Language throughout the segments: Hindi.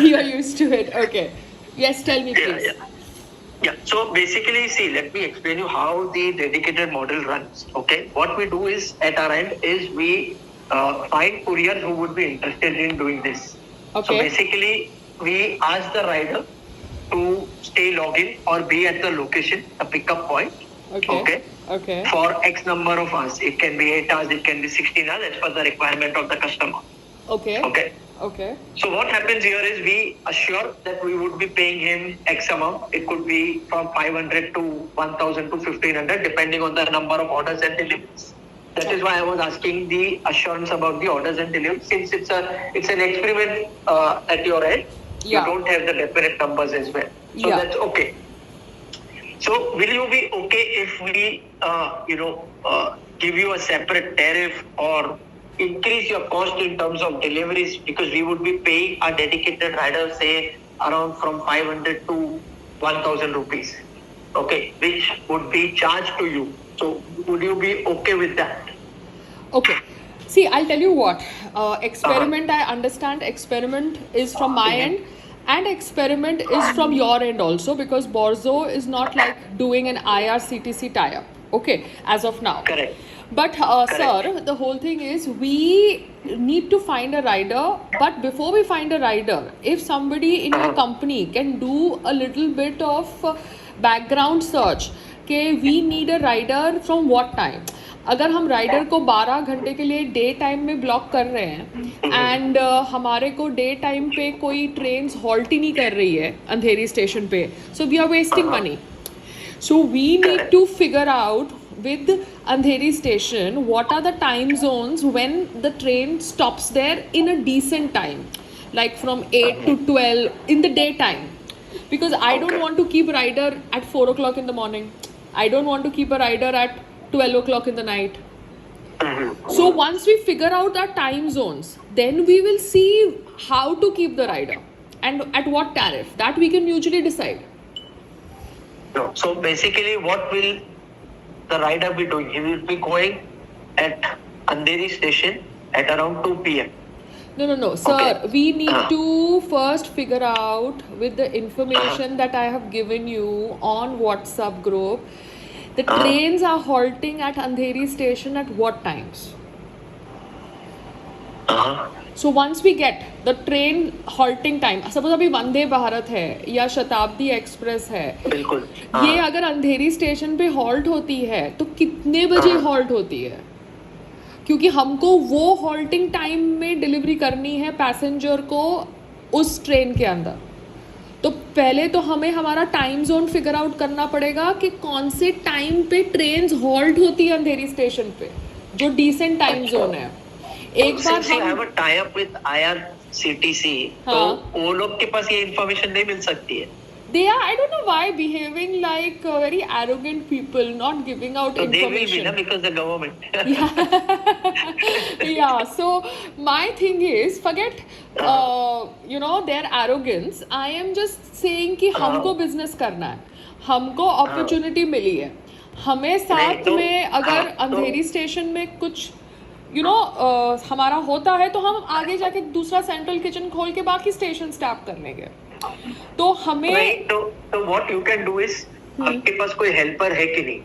You're used to it. Okay. Yes, tell me, Yeah, please. yeah. Yeah. So basically, see, let me explain you how the dedicated model runs. Okay. What we do is at our end is we find couriers who would be interested in doing this. So Okay. basically, we ask the rider to stay login or be at the location, the pickup point. Okay. Okay. For X number of hours. It can be 8 hours, it can be 16 hours as per the requirement of the customer. Okay. Okay. Okay. So what happens here is we assure that we would be paying him X amount. It could be from 500 to 1000 to 1500 depending on the number of orders and deliveries. That is why I was asking the assurance about the orders and deliveries, since it's an experiment at your end. Yeah. You don't have the definite numbers as well. So Yeah. that's okay. So will you be okay if we give you a separate tariff or increase your cost in terms of deliveries, because we would be paying our dedicated rider say around from 500 to 1000 rupees, okay, which would be charged to you. So would you be okay with that? Okay. See, I'll tell you what. Experiment, I understand experiment is from my end, and experiment is from your end also, because Borzo is not like doing an IRCTC tie-up. Okay, as of now. Correct. But sir, the whole thing is we need to find a rider. But before we find a rider, if somebody in your company can do a little bit of background search, कि we need a rider from what time. अगर हम राइडर को 12 घंटे के लिए डे टाइम में ब्लॉक कर रहे हैं एंड हमारे को डे टाइम पे कोई ट्रेन हॉल्ट ही नहीं कर रही है अंधेरी स्टेशन पे, so we are wasting money. So we need to figure out with Andheri station what are the time zones when the train stops there in a decent time, like from 8 to 12 in the daytime, because I don't want to keep rider at 4 o'clock in the morning. I don't want to keep a rider at 12 o'clock in the night. So once we figure out our time zones, then we will see how to keep the rider and at what tariff. That we can usually decide. No. So basically, what will the rider be doing? He will be going at Andheri station at around 2 p.m. No, sir. Okay. We need to first figure out with the information that I have given you on WhatsApp group. The trains are halting at Andheri station at what times? So once we get the train halting time, suppose अभी वंदे भारत है या शताब्दी एक्सप्रेस है, बिल्कुल ये अगर अंधेरी स्टेशन पे हॉल्ट होती है तो कितने बजे हॉल्ट होती है? क्योंकि हमको वो हॉल्टिंग टाइम में डिलीवरी करनी है पैसेंजर को उस ट्रेन के अंदर. तो पहले तो हमें हमारा टाइम जोन फिगर आउट करना पड़ेगा कि कौन से टाइम पे ट्रेन हॉल्ट होती है अंधेरी स्टेशन पे, जो डिसेंट टाइम जोन है. एक बार हम टाई अप विद IRCTC, तो वो लोग के पास ये इन्फॉर्मेशन नहीं मिल सकती है. They are, I don't know why, behaving like very arrogant people, not giving out so information. They will be, because the government. Yeah. So my thing is, forget, their arrogance. I am just saying कि हमको business करना है, हमको opportunity मिली है, हमें साथ में अगर अंधेरी स्टेशन में कुछ हमारा होता है तो हम आगे जाके दूसरा सेंट्रल किचन खोल के बाकी स्टेशन स्टैप कर लेंगे. तो हमें तो what you can do is, आपके पास कोई हेल्पर है कि नहीं?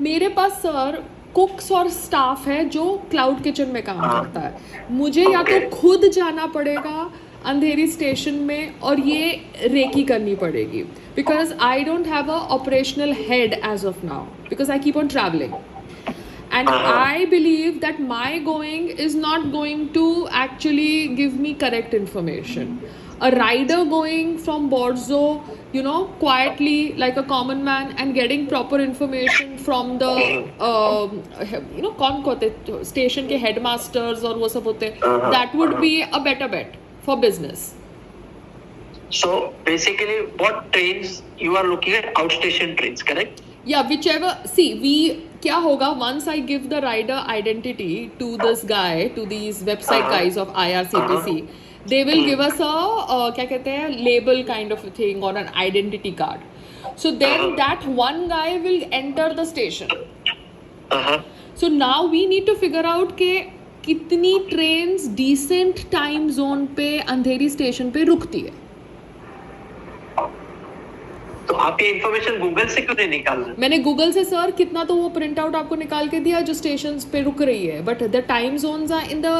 मेरे पास सर कुक्स और स्टाफ है जो क्लाउड किचन में काम करता है. मुझे या तो खुद जाना पड़ेगा अंधेरी स्टेशन में और ये रेकी करनी पड़ेगी, because I don't have a operational head as of now, because I keep on travelling. And I believe that my going is not going to actually give me correct information. A rider going from Borzo, quietly like a common man and getting proper information from the, कौन होते station के headmasters और वो सब होते, that would be a better bet for business. So basically, what trains you are looking at? Outstation trains, correct? Yeah, whichever. See, क्या होगा, once I give the rider identity to this guy, to these website guys of IRCTC, they will give us a क्या कहते हैं, label kind of a thing or an identity card. So then that one guy will enter the station. So now we need to figure out कि कितनी ट्रेन्स डिसेंट टाइम जोन पे अंधेरी स्टेशन पे रुकती है? तो आप ये इन्फॉर्मेशन गूगल से क्यों नहीं निकाल रहे? मैंने गूगल से सर कितना तो वो प्रिंट आउट आपको निकाल के दिया जो स्टेशंस पे रुक रही है, but the time zones are in the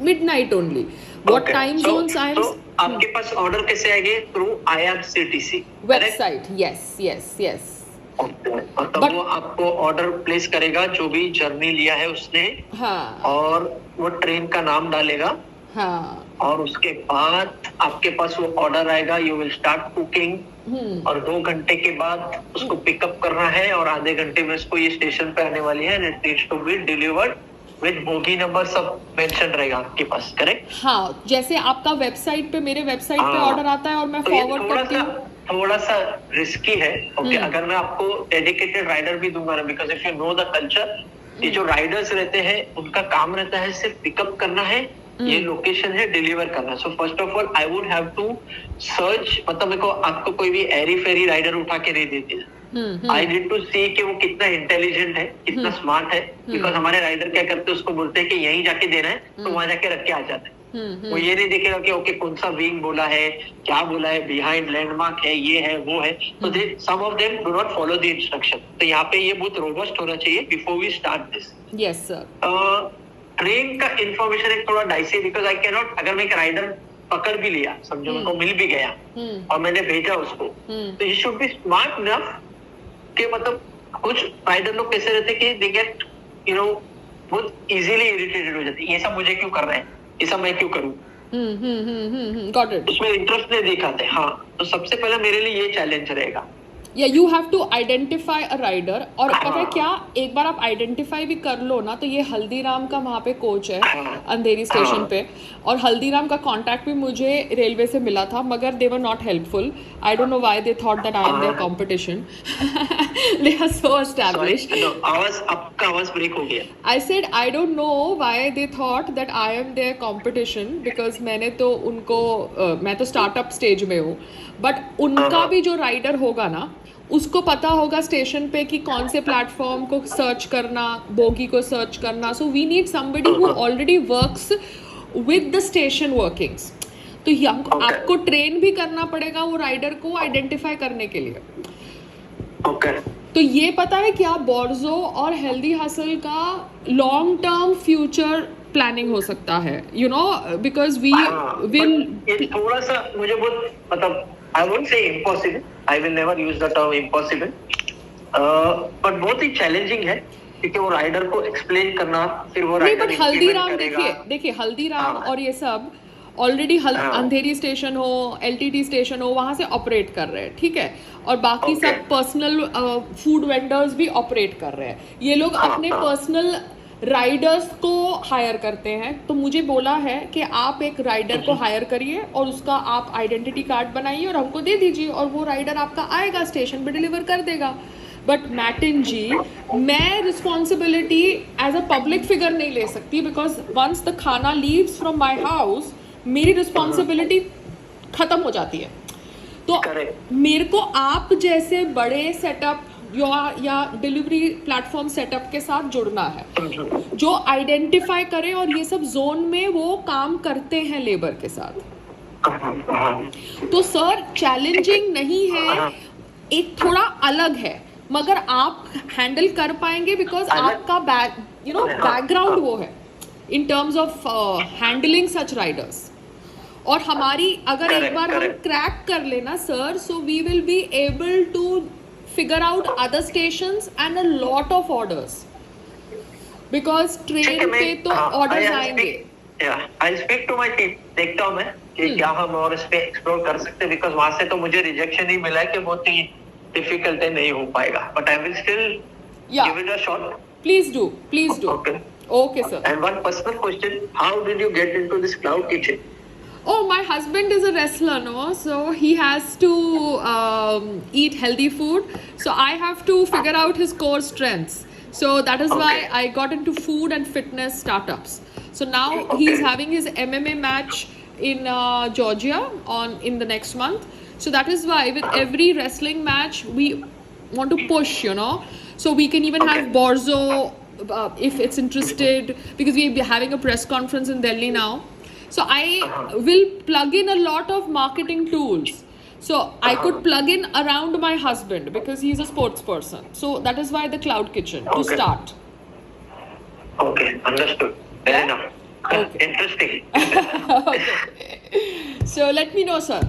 midnight only. What time zones I am. आपके पास ऑर्डर कैसे आएंगे? Through IRCTC website. Yes yes yes. और तब वो आपको ऑर्डर प्लेस करेगा जो भी जर्नी लिया है उसने. हाँ और वो ट्रेन का नाम डालेगा. हाँ. और उसके बाद आपके पास वो ऑर्डर आएगा. You will start cooking. और 2 घंटे के बाद उसको पिकअप करना है और आधे घंटे में उसको ये स्टेशन पे आने वाली है. It needs to be delivered with bogie number सब मेंशन रहेगा आपके पास. करेक्ट? हाँ, जैसे आपका वेबसाइट पे, मेरे वेबसाइट पे ऑर्डर आता है और मैं तो ये फॉरवर्ड करती हूँ. थोड़ा सा रिस्की है. ओके, अगर मैं आपको डेडिकेटेड राइडर भी दूंगा ना, because if you know the culture, ये जो राइडर्स रहते हैं उनका काम रहता है सिर्फ पिकअप करना है. ये लोकेशन है, डिलीवर करना. So first of all I would have to search. मतलब मेरे को आपको कोई भी एरी फेरी राइडर उठा के नहीं देती है. आई नीड टू सी कि वो कितना इंटेलिजेंट है, कितना स्मार्ट है. बिकॉज हमारे राइडर क्या करते हैं, उसको बोलते हैं कि यहीं जाके देना है, तो वहां जाके रख के आ जाते हैं. वो ये नहीं देखेगा कि ओके कौन सा विंग बोला है, क्या बोला है, बिहाइंड लैंडमार्क है, ये है, वो है. तो they some of them do not follow the instruction. तो यहाँ पे ये बहुत रोबस्ट होना चाहिए before we start this. Yes sir. Train का इंफॉर्मेशन एक थोड़ा dicey, because I can not. अगर मैं एक राइडर पकड़ भी लिया, समझो मेरे को मिल भी गया और मैंने भेजा उसको, तो you should be smart enough कि मतलब कुछ राइडर लोग कैसे रहते कि दे गेट बहुत इजीली इरिटेटेड हो जाते. ये सब मुझे क्यों कर रहे हैं, ये सब मैं क्यों करूं. Got it. उसमें इंटरेस्ट नहीं दिखाते. हाँ, तो सबसे पहले मेरे लिए ये चैलेंज रहेगा. या you have to identify a rider. और पता है क्या, एक बार आप आइडेंटिफाई भी कर लो ना, तो ये हल्दीराम का वहाँ पे कोच है अंधेरी स्टेशन पे, और हल्दीराम का कांटेक्ट भी मुझे रेलवे से मिला था, मगर they were not helpful. I don't know why they thought that I am their competition. They are so established. आपका आवाज ब्रेक हो गया. I said I don't know why they thought that I am their competition, because मैंने तो उनको मैं तो स्टार्टअप स्टेज में हूँ, बट उनका भी जो राइडर होगा ना, उसको पता होगा स्टेशन पे कि कौन से प्लेटफॉर्म को सर्च करना, बोगी को सर्च करना. So we need somebody who already works with the station workings. तो आपको ट्रेन भी करना पड़ेगा वो राइडर को आइडेंटिफाई करने के लिए. तो ये पता है क्या, बोर्जो और हेल्दी हसल का लॉन्ग टर्म फ्यूचर प्लानिंग हो सकता है, you know, because we will. थोड़ा सा मुझे बहुत मतलब I won't say impossible. I will never use the term impossible. But बहुत ही चैलेंजिंग है क्योंकि वो राइडर को एक्सप्लेन करना, फिर वो राइडर नहीं. बट हल्दीराम देखिए हल्दीराम और ये सब ऑलरेडी अंधेरी स्टेशन हो, LTT स्टेशन हो, वहां से ऑपरेट कर रहे हैं, ठीक है. और बाकी सब पर्सनल फूड वेंडर्स भी ऑपरेट कर रहे हैं. ये लोग अपने पर्सनल राइडर्स को हायर करते हैं. तो मुझे बोला है कि आप एक राइडर को हायर करिए और उसका आप आइडेंटिटी कार्ड बनाइए और हमको दे दीजिए, और वो राइडर आपका आएगा, स्टेशन पे डिलीवर कर देगा. बट मैटिन जी, मैं responsibility as a public figure नहीं ले सकती, because once the khana leaves from my house, मेरी रिस्पॉन्सिबिलिटी खत्म हो जाती है. तो मेरे को आप जैसे बड़े सेटअप या डिलीवरी प्लेटफॉर्म सेटअप के साथ जुड़ना है, जो आइडेंटिफाई करे और ये सब जोन में वो काम करते हैं लेबर के साथ. तो सर चैलेंजिंग नहीं है, एक थोड़ा अलग है, मगर आप हैंडल कर पाएंगे बिकॉज आपका बैकग्राउंड वो है in terms of handling such riders. और हमारी अगर एक बार हम क्रैक कर लेना sir, so we will be able to figure out other stations and a lot of orders, because train पे तो orders आएंगे. I'll speak to my team. देखता हूँ मैं कि क्या हम और इस पे एक्सप्लोर कर सकते हैं, because वहाँ से तो मुझे रिजेक्शन ही मिला है कि बहुत ही डिफिकल्ट है, नहीं हो पाएगा. But I will still give it a shot. Please do. Okay sir. And one personal question: how did you get into this cloud kitchen? Oh, my husband is a wrestler, no? So he has to eat healthy food. So I have to figure out his core strengths. So that is why I got into food and fitness startups. So now he's having his MMA match in Georgia in the next month. So that is why with every wrestling match we want to push, you know. So we can even have Borzo if it's interested, because we'll be having a press conference in Delhi now. So I Uh-huh. will plug in a lot of marketing tools. So I Uh-huh. could plug in around my husband because he's a sports person. So that is why the cloud kitchen to Okay. start. Okay, understood. Fair Yeah? enough. Okay. Interesting. Okay. So let me know, sir.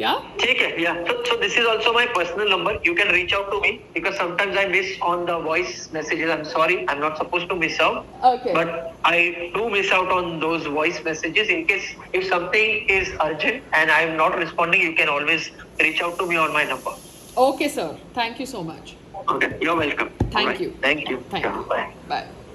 Yeah? ठीक है, yeah. So this is also my personal number. You can reach out to me because sometimes I miss on the voice messages. I'm sorry, I'm not supposed to miss out. Okay. But I do miss out on those voice messages. In case if something is urgent and I'm not responding, you can always reach out to me on my number. Okay, sir. Thank you so much. Okay, you're welcome. Thank Alright. you. Thank you. Thank Yeah, you. bye. Bye.